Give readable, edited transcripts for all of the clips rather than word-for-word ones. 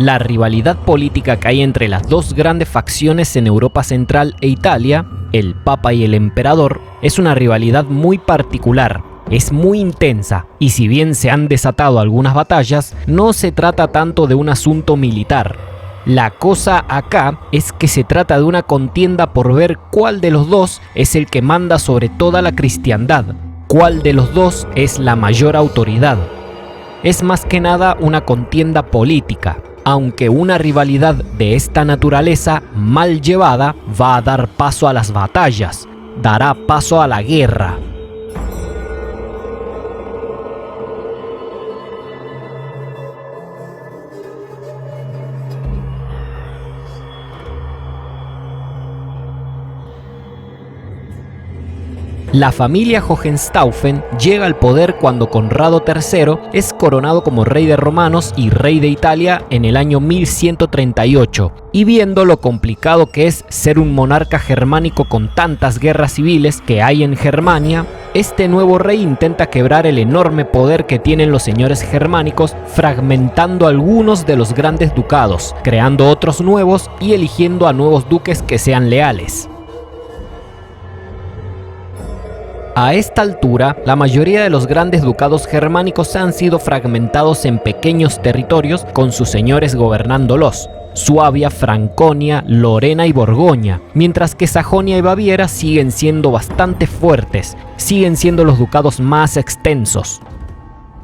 La rivalidad política que hay entre las dos grandes facciones en Europa Central e Italia, el Papa y el Emperador, es una rivalidad muy particular. Es muy intensa, y si bien se han desatado algunas batallas, no se trata tanto de un asunto militar. La cosa acá es que se trata de una contienda por ver cuál de los dos es el que manda sobre toda la cristiandad, cuál de los dos es la mayor autoridad. Es más que nada una contienda política, aunque una rivalidad de esta naturaleza mal llevada va a dar paso a las batallas, dará paso a la guerra. La familia Hohenstaufen llega al poder cuando Conrado III es coronado como rey de Romanos y rey de Italia en el año 1138, y viendo lo complicado que es ser un monarca germánico con tantas guerras civiles que hay en Germania, este nuevo rey intenta quebrar el enorme poder que tienen los señores germánicos, fragmentando algunos de los grandes ducados, creando otros nuevos y eligiendo a nuevos duques que sean leales. A esta altura, la mayoría de los grandes ducados germánicos han sido fragmentados en pequeños territorios con sus señores gobernándolos: Suabia, Franconia, Lorena y Borgoña, mientras que Sajonia y Baviera siguen siendo bastante fuertes, siguen siendo los ducados más extensos.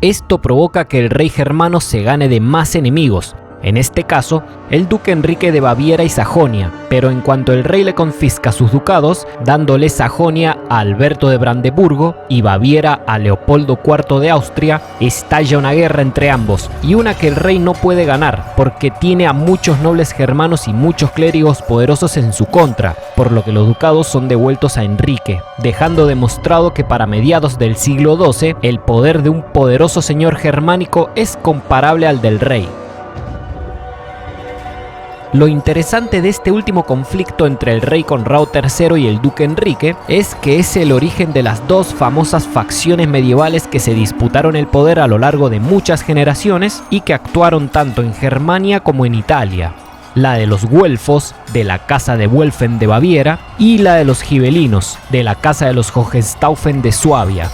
Esto provoca que el rey germano se gane de más enemigos, en este caso, el duque Enrique de Baviera y Sajonia, pero en cuanto el rey le confisca sus ducados, dándole Sajonia a Alberto de Brandeburgo y Baviera a Leopoldo IV de Austria, estalla una guerra entre ambos, y una que el rey no puede ganar, porque tiene a muchos nobles germanos y muchos clérigos poderosos en su contra, por lo que los ducados son devueltos a Enrique, dejando demostrado que para mediados del siglo XII, el poder de un poderoso señor germánico es comparable al del rey. Lo interesante de este último conflicto entre el rey Conrado III y el duque Enrique es que es el origen de las dos famosas facciones medievales que se disputaron el poder a lo largo de muchas generaciones y que actuaron tanto en Germania como en Italia: la de los güelfos, de la casa de Welfen de Baviera, y la de los gibelinos, de la casa de los Hohenstaufen de Suabia.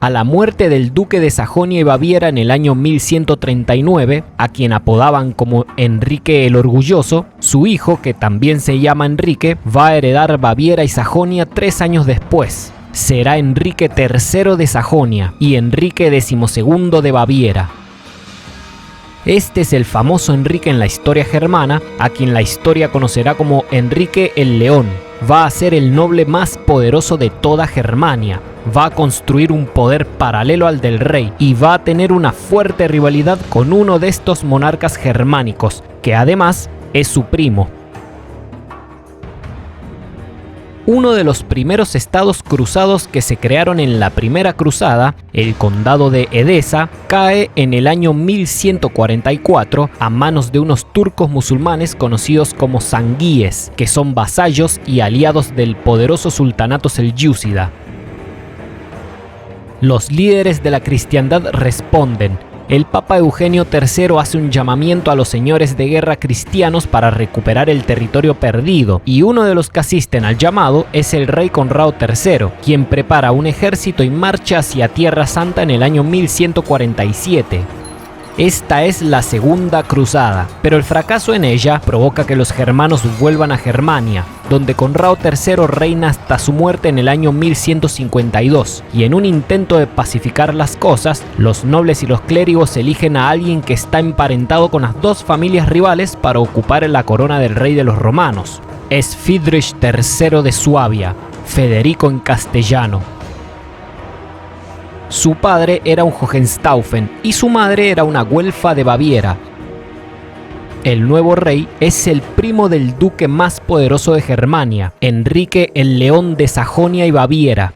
A la muerte del duque de Sajonia y Baviera en el año 1139, a quien apodaban como Enrique el Orgulloso, su hijo, que también se llama Enrique, va a heredar Baviera y Sajonia 3 años después. Será Enrique III de Sajonia y Enrique XII de Baviera. Este es el famoso Enrique en la historia germana, a quien la historia conocerá como Enrique el León. Va a ser el noble más poderoso de toda Germania. Va a construir un poder paralelo al del rey y va a tener una fuerte rivalidad con uno de estos monarcas germánicos, que además es su primo. Uno de los primeros estados cruzados que se crearon en la primera cruzada, el condado de Edesa, cae en el año 1144 a manos de unos turcos musulmanes conocidos como sanguíes, que son vasallos y aliados del poderoso sultanato selyúcida. Los líderes de la cristiandad responden. El Papa Eugenio III hace un llamamiento a los señores de guerra cristianos para recuperar el territorio perdido, y uno de los que asisten al llamado es el rey Conrado III, quien prepara un ejército y marcha hacia Tierra Santa en el año 1147. Esta es la segunda cruzada, pero el fracaso en ella provoca que los germanos vuelvan a Germania, donde Conrado III reina hasta su muerte en el año 1152, y en un intento de pacificar las cosas, los nobles y los clérigos eligen a alguien que está emparentado con las dos familias rivales para ocupar la corona del rey de los romanos. Es Friedrich III de Suabia, Federico en castellano. Su padre era un Hohenstaufen y su madre era una güelfa de Baviera. El nuevo rey es el primo del duque más poderoso de Germania, Enrique el León de Sajonia y Baviera.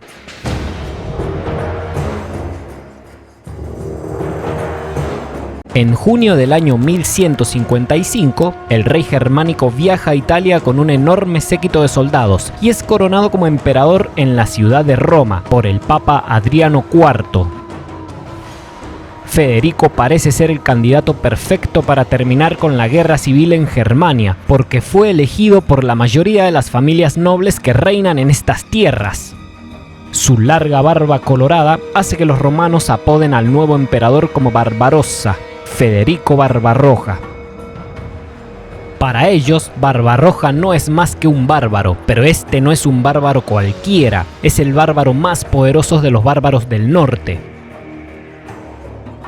En junio del año 1155, el rey germánico viaja a Italia con un enorme séquito de soldados y es coronado como emperador en la ciudad de Roma por el Papa Adriano IV. Federico parece ser el candidato perfecto para terminar con la guerra civil en Germania, porque fue elegido por la mayoría de las familias nobles que reinan en estas tierras. Su larga barba colorada hace que los romanos apoden al nuevo emperador como Barbarossa, Federico Barbarroja. Para ellos, Barbarroja no es más que un bárbaro, pero este no es un bárbaro cualquiera, es el bárbaro más poderoso de los bárbaros del norte.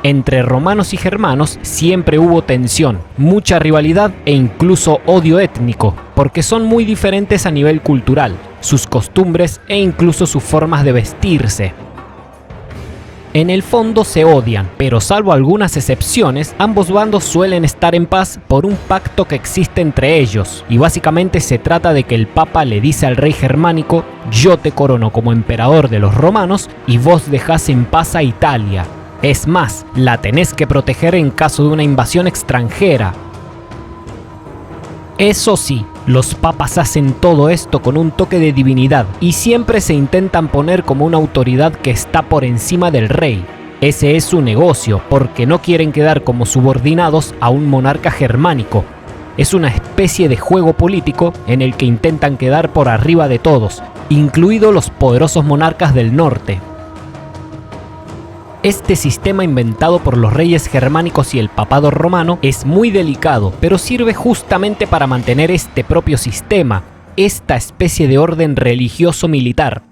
Entre romanos y germanos siempre hubo tensión, mucha rivalidad e incluso odio étnico, porque son muy diferentes a nivel cultural, sus costumbres e incluso sus formas de vestirse. En el fondo se odian, pero salvo algunas excepciones, ambos bandos suelen estar en paz por un pacto que existe entre ellos, y básicamente se trata de que el Papa le dice al rey germánico: yo te corono como emperador de los romanos y vos dejás en paz a Italia. Es más, la tenés que proteger en caso de una invasión extranjera. Eso sí, los papas hacen todo esto con un toque de divinidad y siempre se intentan poner como una autoridad que está por encima del rey. Ese es su negocio, porque no quieren quedar como subordinados a un monarca germánico. Es una especie de juego político en el que intentan quedar por arriba de todos, incluidos los poderosos monarcas del norte. Este sistema inventado por los reyes germánicos y el papado romano es muy delicado, pero sirve justamente para mantener este propio sistema, esta especie de orden religioso militar.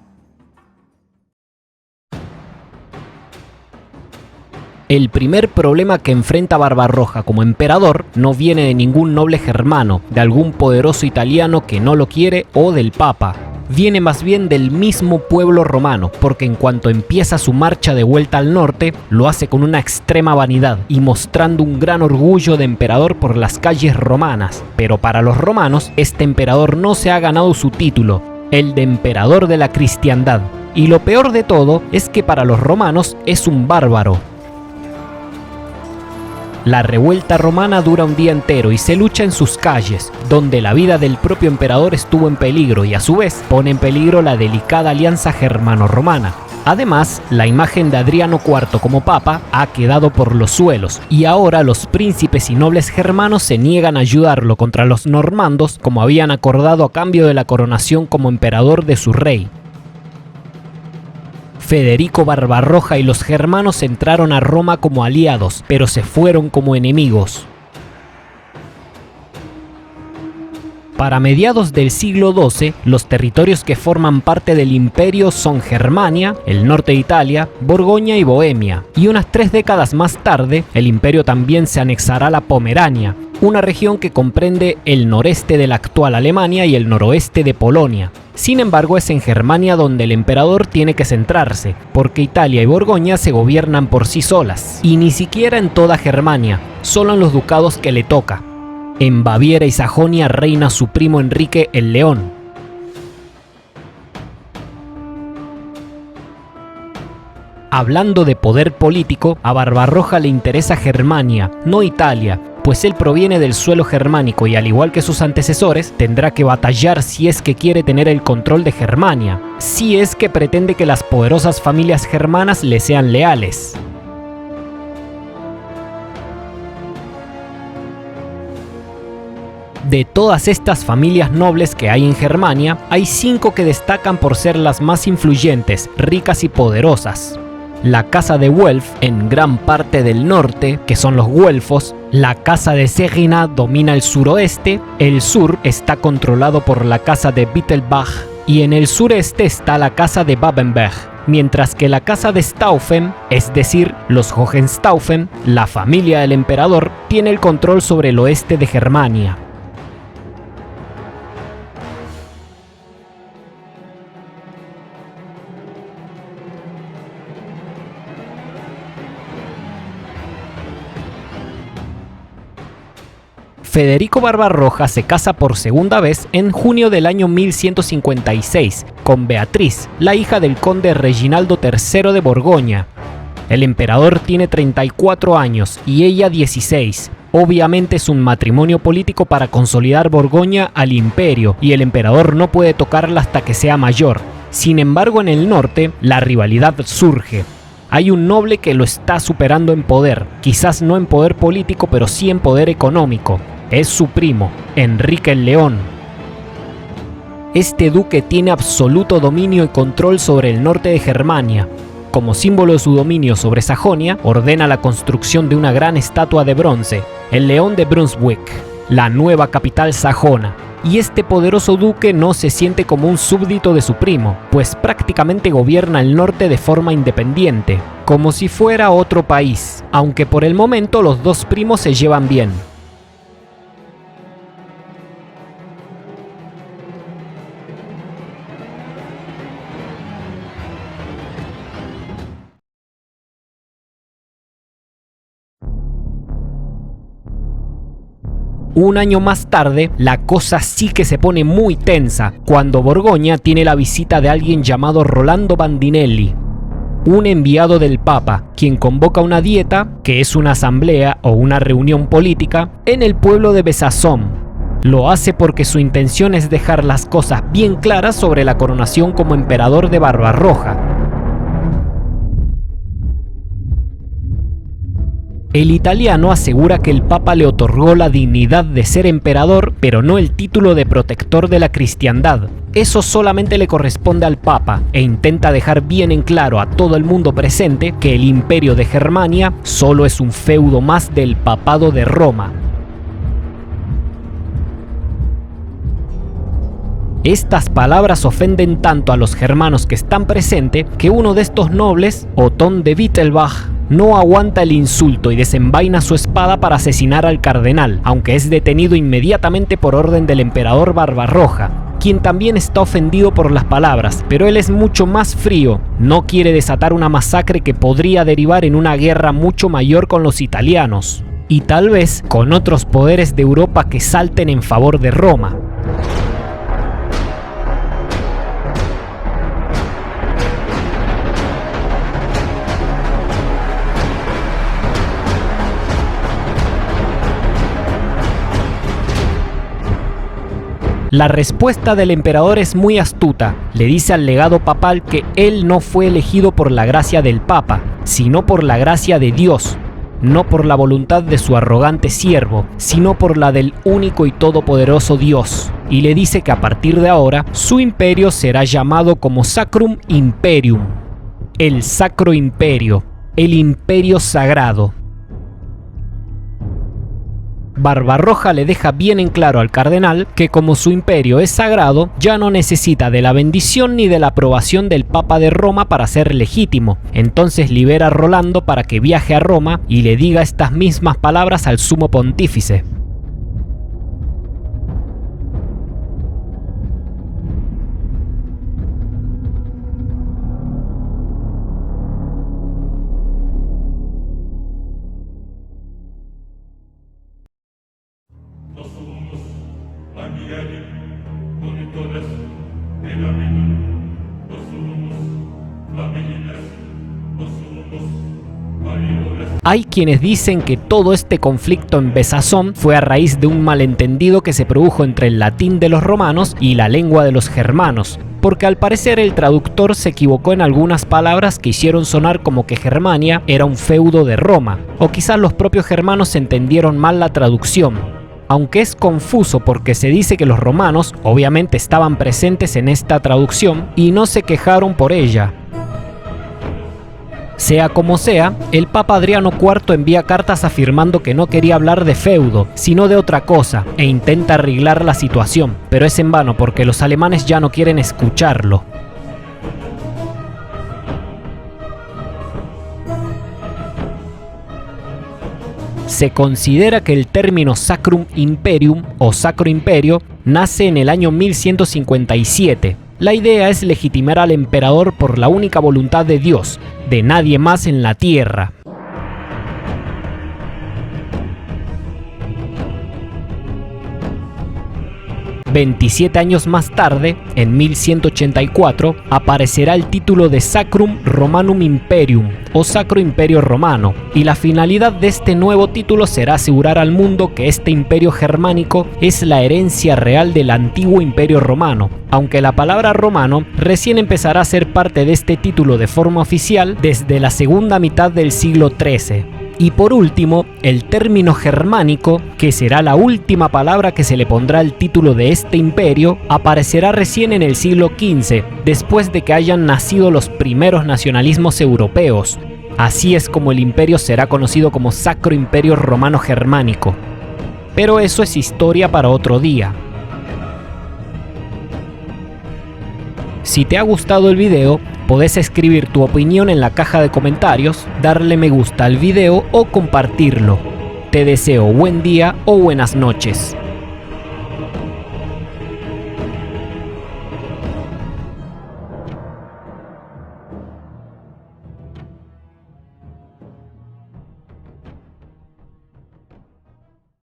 El primer problema que enfrenta Barbarroja como emperador no viene de ningún noble germano, de algún poderoso italiano que no lo quiere o del papa. Viene más bien del mismo pueblo romano, porque en cuanto empieza su marcha de vuelta al norte, lo hace con una extrema vanidad y mostrando un gran orgullo de emperador por las calles romanas. Pero para los romanos, este emperador no se ha ganado su título, el de emperador de la cristiandad. Y lo peor de todo es que para los romanos es un bárbaro. La revuelta romana dura un día entero y se lucha en sus calles, donde la vida del propio emperador estuvo en peligro y a su vez pone en peligro la delicada alianza germano-romana. Además, la imagen de Adriano IV como papa ha quedado por los suelos y ahora los príncipes y nobles germanos se niegan a ayudarlo contra los normandos como habían acordado a cambio de la coronación como emperador de su rey. Federico Barbarroja y los germanos entraron a Roma como aliados, pero se fueron como enemigos. Para mediados del siglo XII, los territorios que forman parte del imperio son Germania, el norte de Italia, Borgoña y Bohemia. Y unas 3 décadas más tarde, el imperio también se anexará a la Pomerania, una región que comprende el noreste de la actual Alemania y el noroeste de Polonia. Sin embargo, es en Germania donde el emperador tiene que centrarse, porque Italia y Borgoña se gobiernan por sí solas, y ni siquiera en toda Germania, solo en los ducados que le toca. En Baviera y Sajonia reina su primo Enrique el León. Hablando de poder político, a Barbarroja le interesa Germania, no Italia, pues él proviene del suelo germánico y al igual que sus antecesores, tendrá que batallar si es que quiere tener el control de Germania, si es que pretende que las poderosas familias germanas le sean leales. De todas estas familias nobles que hay en Germania, hay 5 que destacan por ser las más influyentes, ricas y poderosas. La casa de Welf en gran parte del norte, que son los güelfos, la casa de Serrina domina el suroeste, el sur está controlado por la casa de Wittelsbach y en el sureste está la casa de Babenberg, mientras que la casa de Staufen, es decir, los Hohenstaufen, la familia del emperador, tiene el control sobre el oeste de Germania. Federico Barbarroja se casa por segunda vez en junio del año 1156 con Beatriz, la hija del conde Reginaldo III de Borgoña. El emperador tiene 34 años y ella 16. Obviamente es un matrimonio político para consolidar Borgoña al imperio y el emperador no puede tocarla hasta que sea mayor. Sin embargo, en el norte, la rivalidad surge. Hay un noble que lo está superando en poder, quizás no en poder político, pero sí en poder económico. Es su primo, Enrique el León. Este duque tiene absoluto dominio y control sobre el norte de Germania. Como símbolo de su dominio sobre Sajonia, ordena la construcción de una gran estatua de bronce, el León de Brunswick, la nueva capital sajona. Y este poderoso duque no se siente como un súbdito de su primo, pues prácticamente gobierna el norte de forma independiente, como si fuera otro país, aunque por el momento los dos primos se llevan bien. Un año más tarde, la cosa sí que se pone muy tensa, cuando Borgoña tiene la visita de alguien llamado Rolando Bandinelli, un enviado del Papa, quien convoca una dieta, que es una asamblea o una reunión política, en el pueblo de Besançon. Lo hace porque su intención es dejar las cosas bien claras sobre la coronación como emperador de Barbarroja. El italiano asegura que el Papa le otorgó la dignidad de ser emperador, pero no el título de protector de la cristiandad. Eso solamente le corresponde al Papa, e intenta dejar bien en claro a todo el mundo presente que el imperio de Germania solo es un feudo más del papado de Roma. Estas palabras ofenden tanto a los germanos que están presentes que uno de estos nobles, Otón de Wittelsbach, no aguanta el insulto y desenvaina su espada para asesinar al cardenal, aunque es detenido inmediatamente por orden del emperador Barbarroja, quien también está ofendido por las palabras, pero él es mucho más frío, no quiere desatar una masacre que podría derivar en una guerra mucho mayor con los italianos, y tal vez con otros poderes de Europa que salten en favor de Roma. La respuesta del emperador es muy astuta. Le dice al legado papal que él no fue elegido por la gracia del Papa, sino por la gracia de Dios, no por la voluntad de su arrogante siervo, sino por la del único y todopoderoso Dios. Y le dice que a partir de ahora, su imperio será llamado como Sacrum Imperium, el Sacro Imperio, el Imperio Sagrado. Barbarroja le deja bien en claro al cardenal que como su imperio es sagrado, ya no necesita de la bendición ni de la aprobación del Papa de Roma para ser legítimo. Entonces libera a Rolando para que viaje a Roma y le diga estas mismas palabras al sumo pontífice. Hay quienes dicen que todo este conflicto en Besançon fue a raíz de un malentendido que se produjo entre el latín de los romanos y la lengua de los germanos, porque al parecer el traductor se equivocó en algunas palabras que hicieron sonar como que Germania era un feudo de Roma, o quizás los propios germanos entendieron mal la traducción. Aunque es confuso porque se dice que los romanos obviamente estaban presentes en esta traducción y no se quejaron por ella. Sea como sea, el Papa Adriano IV envía cartas afirmando que no quería hablar de feudo, sino de otra cosa, e intenta arreglar la situación, pero es en vano porque los alemanes ya no quieren escucharlo. Se considera que el término Sacrum Imperium o Sacro Imperio nace en el año 1157. La idea es legitimar al emperador por la única voluntad de Dios, de nadie más en la tierra. 27 años más tarde, en 1184, aparecerá el título de Sacrum Romanum Imperium o Sacro Imperio Romano, y la finalidad de este nuevo título será asegurar al mundo que este imperio germánico es la herencia real del antiguo imperio romano, aunque la palabra romano recién empezará a ser parte de este título de forma oficial desde la segunda mitad del siglo XIII. Y por último, el término germánico, que será la última palabra que se le pondrá al título de este imperio, aparecerá recién en el siglo XV, después de que hayan nacido los primeros nacionalismos europeos. Así es como el imperio será conocido como Sacro Imperio Romano Germánico. Pero eso es historia para otro día. Si te ha gustado el video, podés escribir tu opinión en la caja de comentarios, darle me gusta al video o compartirlo. Te deseo buen día o buenas noches.